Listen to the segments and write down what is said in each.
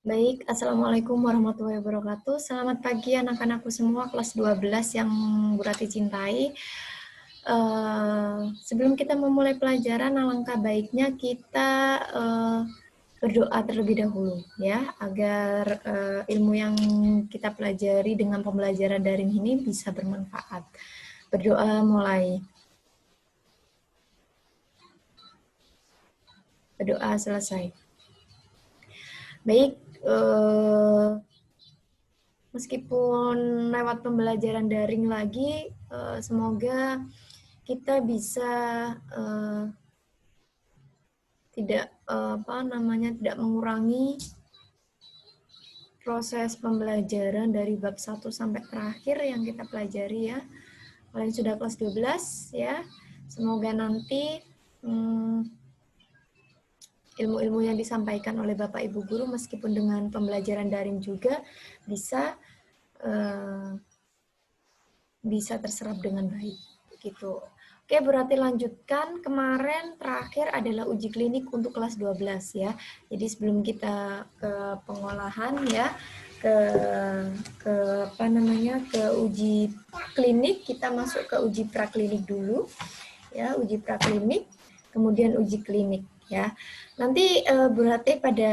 Baik, Assalamualaikum warahmatullahi wabarakatuh. Selamat pagi anak-anakku semua kelas 12 yang Bu Rati cintai. Sebelum kita memulai pelajaran, alangkah baiknya kita berdoa terlebih dahulu ya, agar ilmu yang kita pelajari dengan pembelajaran daring ini bisa bermanfaat. Berdoa mulai. Berdoa selesai. Baik, meskipun lewat pembelajaran daring lagi, semoga kita bisa tidak mengurangi proses pembelajaran dari bab 1 sampai terakhir yang kita pelajari ya. Kalian sudah kelas 12 ya. Semoga nanti ilmu-ilmu yang disampaikan oleh Bapak Ibu guru meskipun dengan pembelajaran daring juga bisa terserap dengan baik gitu. Oke, berarti lanjutkan. Kemarin terakhir adalah uji klinik untuk kelas 12 ya. Jadi sebelum kita ke pengolahan ya, ke uji klinik, kita masuk ke uji praklinik dulu. Ya, uji praklinik, kemudian uji klinik ya. Nanti berarti pada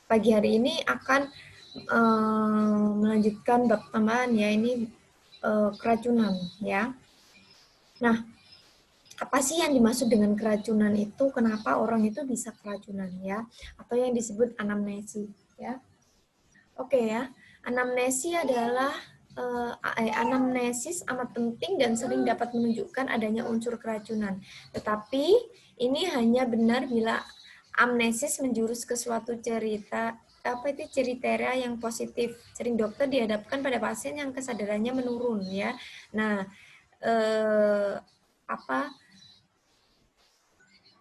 pagi hari ini akan melanjutkan bab tambahan ya, ini keracunan ya. Nah, apa sih yang dimaksud dengan keracunan itu? Kenapa orang itu bisa keracunan ya? Atau yang disebut anamnesi ya. Oke ya, anamnesi adalah anamnesis amat penting dan sering dapat menunjukkan adanya unsur keracunan. Tetapi ini hanya benar bila amnesis menjurus ke suatu kriteria yang positif. Sering dokter dihadapkan pada pasien yang kesadarannya menurun ya. Nah,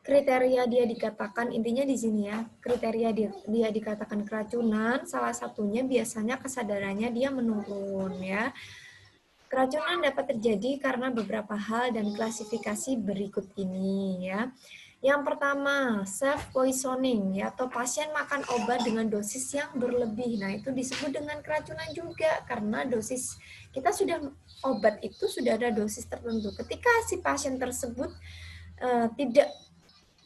kriteria dia dikatakan, intinya di sini ya, kriteria dia dikatakan keracunan, salah satunya biasanya kesadarannya dia menurun ya. Keracunan dapat terjadi karena beberapa hal dan klasifikasi berikut ini ya. Yang pertama, self poisoning ya, atau pasien makan obat dengan dosis yang berlebih. Nah, itu disebut dengan keracunan juga karena dosis kita sudah obat itu sudah ada dosis tertentu. Ketika si pasien tersebut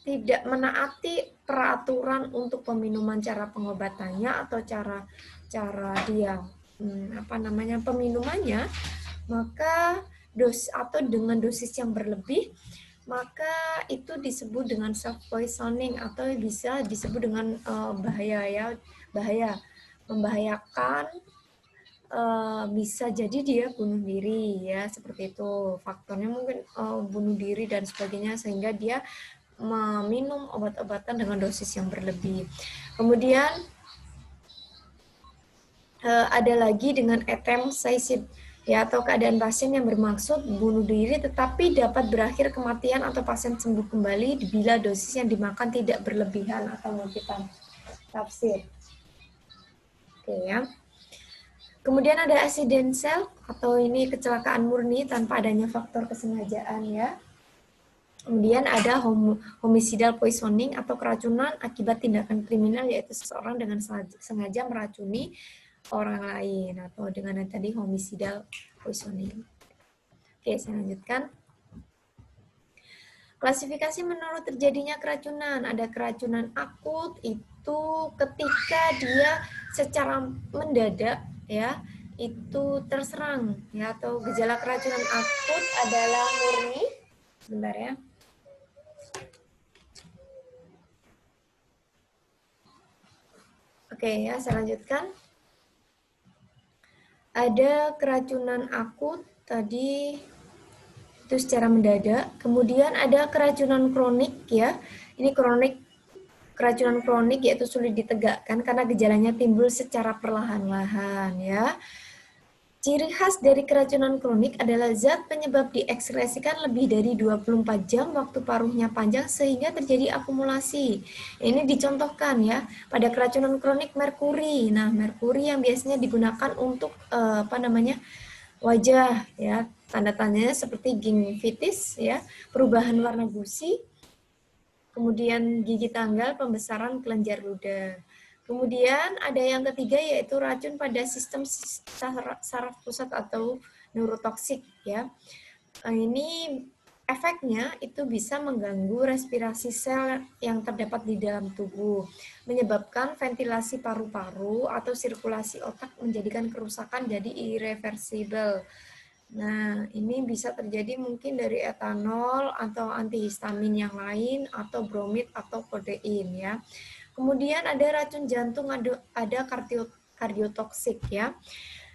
tidak menaati peraturan untuk peminuman cara pengobatannya atau cara dia peminumannya, maka dengan dosis yang berlebih, maka itu disebut dengan self poisoning atau bisa disebut dengan membahayakan, bisa jadi dia bunuh diri ya, seperti itu. Faktornya mungkin bunuh diri dan sebagainya, sehingga dia meminum obat-obatan dengan dosis yang berlebih. Kemudian ada lagi dengan attempt suicide ya, atau keadaan pasien yang bermaksud bunuh diri tetapi dapat berakhir kematian atau pasien sembuh kembali bila dosis yang dimakan tidak berlebihan atau multitafsir. Oke ya. Kemudian ada accidental atau ini kecelakaan murni tanpa adanya faktor kesengajaan ya. Kemudian ada homicidal poisoning atau keracunan akibat tindakan kriminal, yaitu seseorang dengan sengaja meracuni orang lain, atau dengan yang tadi homicidal poisoning. Oke, saya lanjutkan. Klasifikasi menurut terjadinya keracunan. Ada keracunan akut, itu ketika dia secara mendadak ya itu terserang ya, atau gejala keracunan akut adalah murni. Sebentar ya. Oke ya, saya lanjutkan. Ada keracunan akut tadi itu secara mendadak. Kemudian ada keracunan kronik ya. Ini keracunan kronik yaitu sulit ditegakkan karena gejalanya timbul secara perlahan-lahan ya. Ciri khas dari keracunan kronik adalah zat penyebab diekskresikan lebih dari 24 jam, waktu paruhnya panjang sehingga terjadi akumulasi. Ini dicontohkan ya pada keracunan kronik merkuri. Nah, merkuri yang biasanya digunakan untuk wajah ya, tanda-tandanya seperti gingivitis ya, perubahan warna gusi, kemudian gigi tanggal, pembesaran kelenjar ludah. Kemudian ada yang ketiga yaitu racun pada sistem saraf pusat atau neurotoksik ya. Ini efeknya itu bisa mengganggu respirasi sel yang terdapat di dalam tubuh, menyebabkan ventilasi paru-paru atau sirkulasi otak, menjadikan kerusakan jadi irreversibel. Nah, ini bisa terjadi mungkin dari etanol atau antihistamin yang lain atau bromid atau kodein ya. Kemudian ada racun jantung, ada kardiotoksik ya.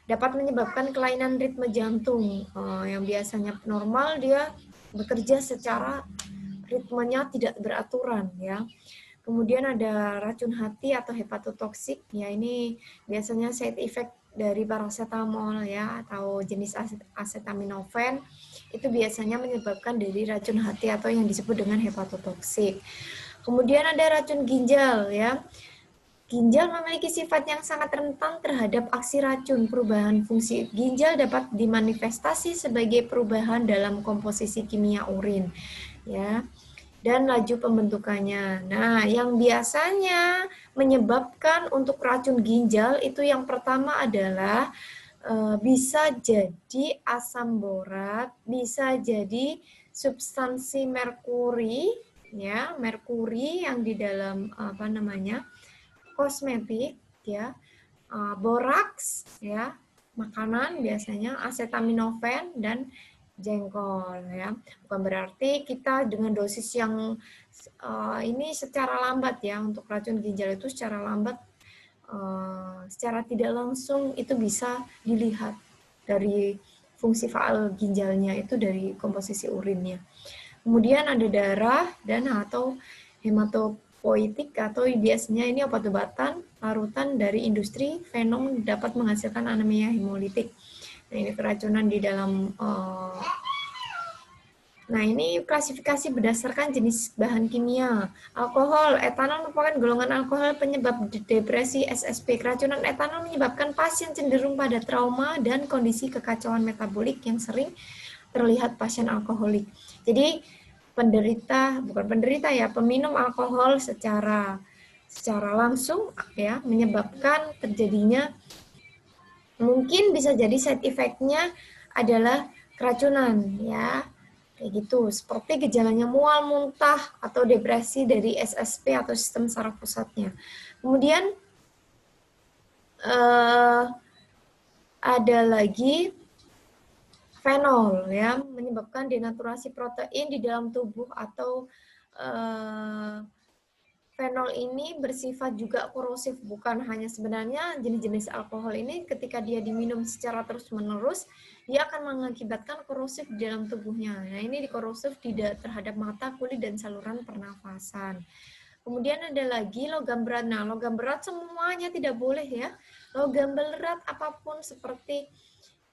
Dapat menyebabkan kelainan ritme jantung yang biasanya normal, dia bekerja secara ritmenya tidak beraturan ya. Kemudian ada racun hati atau hepatotoksik ya, ini biasanya side effect dari paracetamol ya atau jenis acetaminophen, itu biasanya menyebabkan dari racun hati atau yang disebut dengan hepatotoksik. Kemudian ada racun ginjal ya. Ginjal memiliki sifat yang sangat rentan terhadap aksi racun. Perubahan fungsi ginjal dapat dimanifestasi sebagai perubahan dalam komposisi kimia urin ya dan laju pembentukannya. Nah, yang biasanya menyebabkan untuk racun ginjal itu yang pertama adalah bisa jadi asam borat, bisa jadi substansi merkuri ya, merkuri yang di dalam kosmetik ya, boraks ya, makanan biasanya, acetaminophen dan jengkol ya. Bukan berarti kita dengan dosis yang ini secara lambat ya, untuk racun ginjal itu secara lambat, secara tidak langsung itu bisa dilihat dari fungsi faal ginjalnya itu dari komposisi urinnya. Kemudian ada darah dan atau hematopoietik atau biasanya ini obat-obatan larutan dari industri venom dapat menghasilkan anemia hemolitik. Nah, ini keracunan di dalam Nah, ini klasifikasi berdasarkan jenis bahan kimia. Alkohol, etanol merupakan golongan alkohol penyebab depresi SSP. Keracunan etanol menyebabkan pasien cenderung pada trauma dan kondisi kekacauan metabolik yang sering terlihat pasien alkoholik. Jadi, peminum alkohol secara langsung ya menyebabkan terjadinya, mungkin bisa jadi side effect-nya adalah keracunan ya. Kayak gitu, seperti gejalanya mual, muntah, atau depresi dari SSP atau sistem saraf pusatnya. Kemudian ada lagi fenol ya, menyebabkan denaturasi protein di dalam tubuh atau fenol ini bersifat juga korosif, bukan hanya sebenarnya jenis-jenis alkohol ini ketika dia diminum secara terus-menerus, dia akan mengakibatkan korosif di dalam tubuhnya. Nah, ini korosif tidak terhadap mata, kulit, dan saluran pernafasan. Kemudian ada lagi logam berat. Nah, logam berat semuanya tidak boleh ya. Logam berat apapun seperti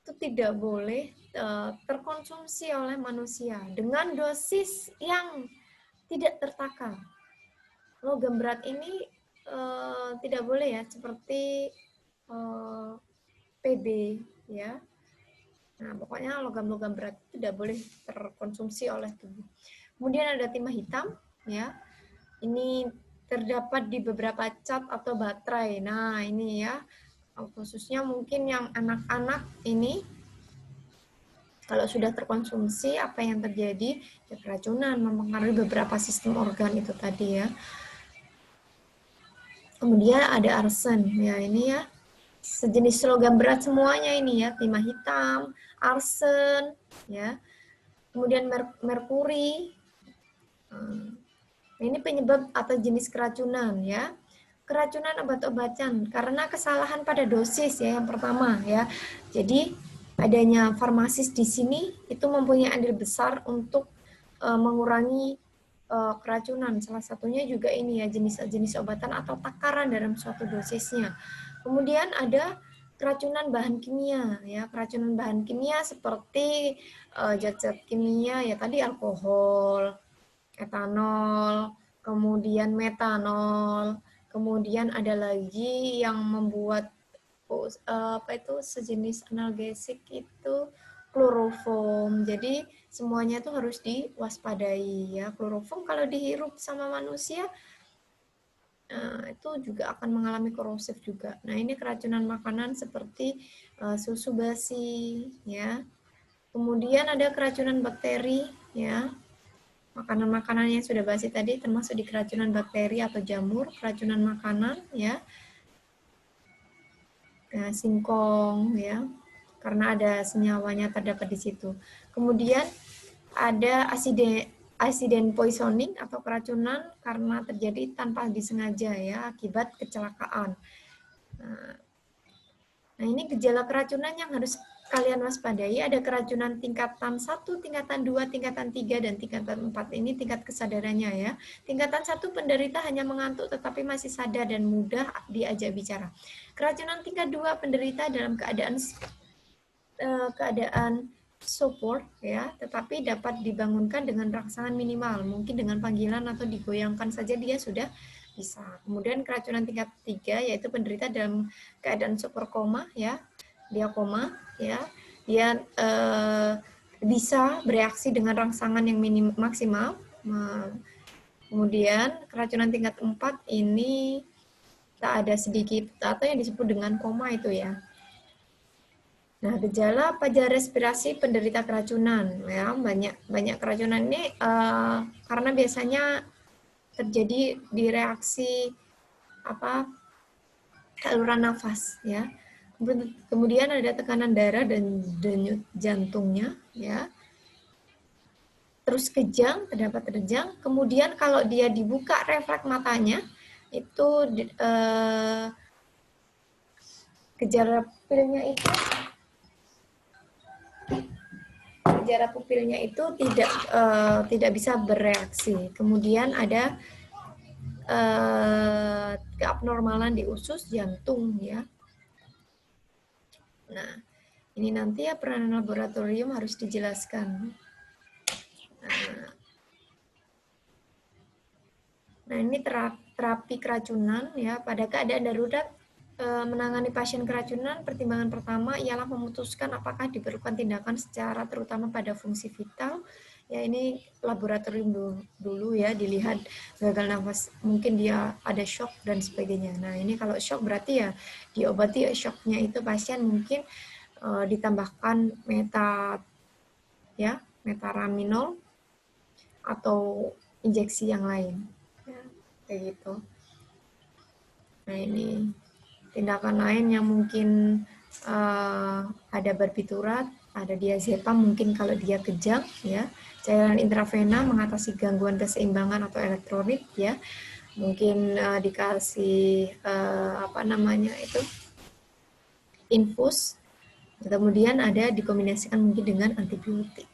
itu tidak boleh terkonsumsi oleh manusia dengan dosis yang tidak tertakar. Logam berat ini tidak boleh ya, seperti PB ya. Nah, pokoknya logam-logam berat tidak boleh terkonsumsi oleh tubuh. Kemudian ada timah hitam ya. Ini terdapat di beberapa cat atau baterai. Nah, ini ya, khususnya mungkin yang anak-anak ini kalau sudah terkonsumsi, apa yang terjadi? Ya, keracunan, mempengaruhi beberapa sistem organ itu tadi ya. Kemudian ada arsen, ya ini ya sejenis logam berat semuanya ini ya, timah hitam, arsen, ya. Kemudian merkuri. Ini penyebab atau jenis keracunan ya. Keracunan obat-obatan karena kesalahan pada dosis ya yang pertama ya. Jadi adanya farmasis di sini itu mempunyai andil besar untuk mengurangi keracunan. Salah satunya juga ini ya, jenis-jenis obatan atau takaran dalam suatu dosisnya. Kemudian ada keracunan bahan kimia ya, keracunan bahan kimia seperti zat-zat kimia ya tadi, alkohol, etanol, kemudian metanol, kemudian ada lagi yang membuat sejenis analgesik itu kloroform. Jadi semuanya itu harus diwaspadai ya. Kloroform kalau dihirup sama manusia itu juga akan mengalami korosif juga. Nah, ini keracunan makanan seperti susu basi, ya. Kemudian ada keracunan bakteri, ya. Makanan-makanan yang sudah basi tadi termasuk di keracunan bakteri atau jamur, keracunan makanan, ya. Singkong, ya. Karena ada senyawanya terdapat di situ. Kemudian ada accident poisoning atau keracunan karena terjadi tanpa disengaja ya akibat kecelakaan. Nah, ini gejala keracunan yang harus kalian waspadai. Ada keracunan tingkatan 1, tingkatan 2, tingkatan 3, dan tingkatan 4. Ini tingkat kesadarannya ya. Tingkatan 1 penderita hanya mengantuk tetapi masih sadar dan mudah diajak bicara. Keracunan tingkat 2 penderita dalam keadaan support ya, tetapi dapat dibangunkan dengan rangsangan minimal, mungkin dengan panggilan atau digoyangkan saja dia sudah bisa. Kemudian keracunan tingkat 3 yaitu penderita dalam keadaan super koma ya, dia koma ya, dia bisa bereaksi dengan rangsangan yang maksimal. Kemudian keracunan tingkat 4 ini tak ada sedikit atau yang disebut dengan koma itu ya. Nah, gejala pada respirasi penderita keracunan, ya banyak keracunan ini karena biasanya terjadi di reaksi saluran nafas, ya. Kemudian ada tekanan darah dan denyut jantungnya, ya. Terus kejang, terdapat kejang. Kemudian kalau dia dibuka refleks matanya, itu gejala pupilnya itu tidak bisa bereaksi. Kemudian ada keabnormalan di usus jantung ya. Nah, ini nanti ya peranan laboratorium harus dijelaskan. Nah, ini terapi keracunan ya. Pada keadaan darurat menangani pasien keracunan, pertimbangan pertama ialah memutuskan apakah diperlukan tindakan secara terutama pada fungsi vital. Ya, ini laboratorium dulu ya, dilihat gagal nafas, mungkin dia ada shock dan sebagainya. Nah, ini kalau shock berarti ya diobati ya shocknya itu pasien mungkin ditambahkan metaraminol atau injeksi yang lain. Ya, kayak gitu. Nah, ini tindakan lain yang mungkin ada barbiturat, ada diazepam mungkin kalau dia kejang ya, cairan intravena mengatasi gangguan keseimbangan atau elektrolit ya, mungkin dikasih infus, kemudian ada dikombinasikan mungkin dengan antibiotik.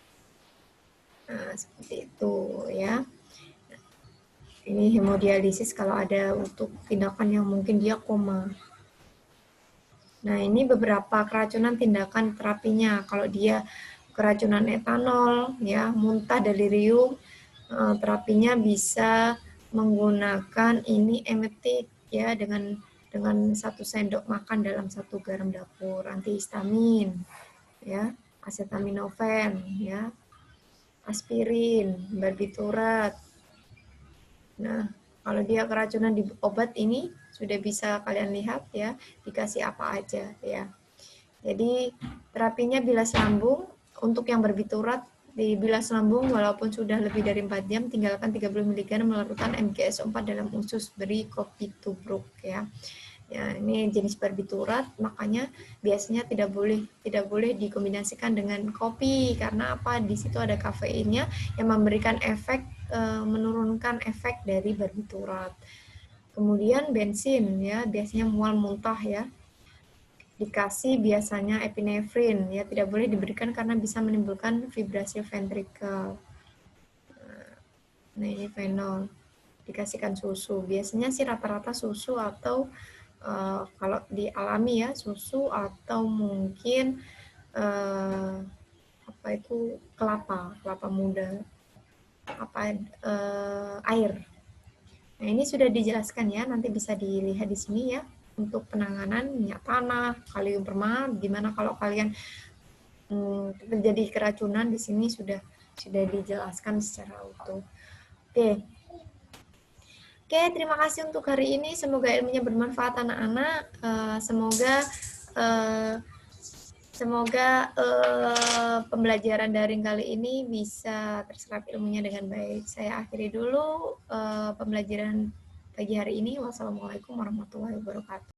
Nah, seperti itu ya. Ini hemodialisis kalau ada untuk tindakan yang mungkin dia koma. Nah, ini beberapa keracunan tindakan terapinya. Kalau dia keracunan etanol, ya, muntah, delirium, terapinya bisa menggunakan ini emetik, ya, dengan 1 sendok makan dalam 1 garam dapur, antihistamin, ya, acetaminophen, ya, aspirin, barbiturat. Nah, kalau dia keracunan di obat ini sudah bisa kalian lihat ya, dikasih apa aja ya. Jadi terapinya bilas lambung, untuk yang barbiturat di bilas lambung walaupun sudah lebih dari 4 jam, tinggalkan 30 mg melarutan MgSO4 dalam usus, beri kopi tubruk ya. Ya, ini jenis barbiturat, makanya biasanya tidak boleh dikombinasikan dengan kopi karena apa? Di situ ada kafeinnya yang memberikan efek menurunkan efek dari barbiturat. Kemudian bensin ya, biasanya mual muntah ya. Dikasih biasanya epinefrin ya, tidak boleh diberikan karena bisa menimbulkan fibrasi ventrikel. Nah, ini fenol. Dikasihkan susu. Biasanya sih rata-rata susu atau kalau dialami ya susu atau mungkin kelapa muda, air. Nah, ini sudah dijelaskan ya, nanti bisa dilihat di sini ya untuk penanganan minyak tanah, kalium permanganat. Gimana kalau kalian terjadi keracunan, di sini sudah dijelaskan secara utuh. Oke. Oke, terima kasih untuk hari ini. Semoga ilmunya bermanfaat anak-anak. Semoga pembelajaran daring kali ini bisa terserap ilmunya dengan baik. Saya akhiri dulu pembelajaran pagi hari ini. Wassalamualaikum warahmatullahi wabarakatuh.